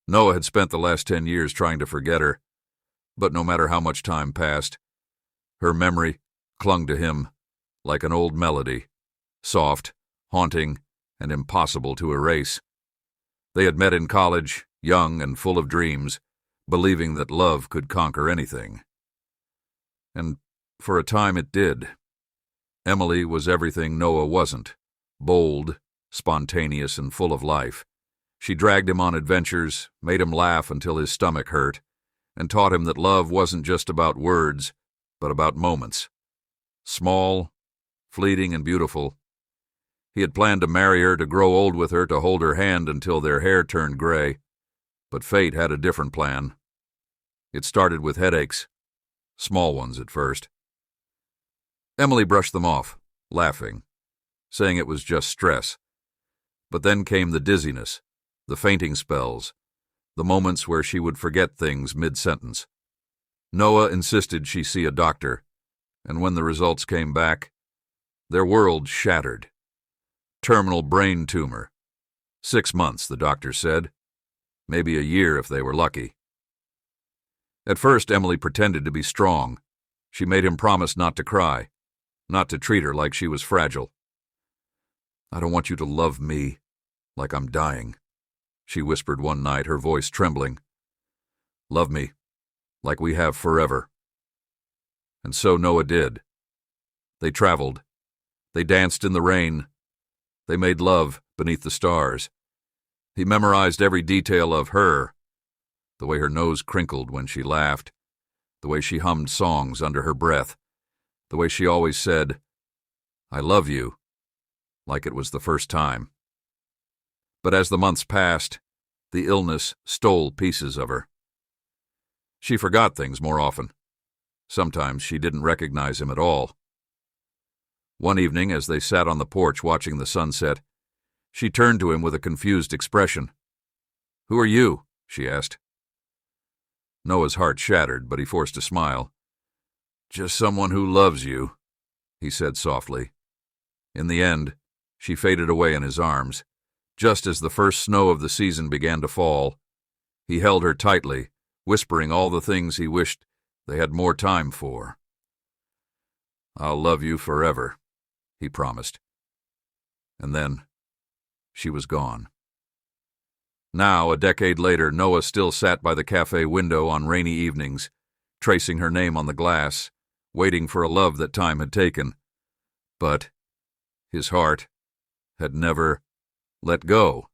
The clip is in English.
Noah had spent the last 10 years trying to forget her, but no matter how much time passed, her memory clung to him like an old melody, soft, haunting, and impossible to erase. They had met in college, young and full of dreams, believing that love could conquer anything. And for a time it did. Emily was everything Noah wasn't: bold, spontaneous, and full of life. She dragged him on adventures, made him laugh until his stomach hurt, and taught him that love wasn't just about words, but about moments. Small, fleeting, and beautiful. He had planned to marry her, to grow old with her, to hold her hand until their hair turned gray. But fate had a different plan. It started with headaches, small ones at first. Emily brushed them off, laughing, saying it was just stress. But then came the dizziness, the fainting spells, the moments where she would forget things mid-sentence. Noah insisted she see a doctor, and when the results came back, their world shattered. Terminal brain tumor. 6 months, the doctor said. Maybe a year if they were lucky. At first, Emily pretended to be strong. She made him promise not to cry, not to treat her like she was fragile. "I don't want you to love me like I'm dying," she whispered one night, her voice trembling. "Love me like we have forever." And so Noah did. They traveled. They danced in the rain. They made love beneath the stars. He memorized every detail of her, the way her nose crinkled when she laughed, the way she hummed songs under her breath, the way she always said, "I love you," like it was the first time. But as the months passed, the illness stole pieces of her. She forgot things more often. Sometimes she didn't recognize him at all. One evening, as they sat on the porch watching the sunset, she turned to him with a confused expression. "Who are you?" she asked. Noah's heart shattered, but he forced a smile. "Just someone who loves you," he said softly. In the end, she faded away in his arms. Just as the first snow of the season began to fall, he held her tightly, whispering all the things he wished they had more time for. "I'll love you forever," he promised. And then she was gone. Now, a decade later, Noah still sat by the cafe window on rainy evenings, tracing her name on the glass, waiting for a love that time had taken. But his heart had never let go.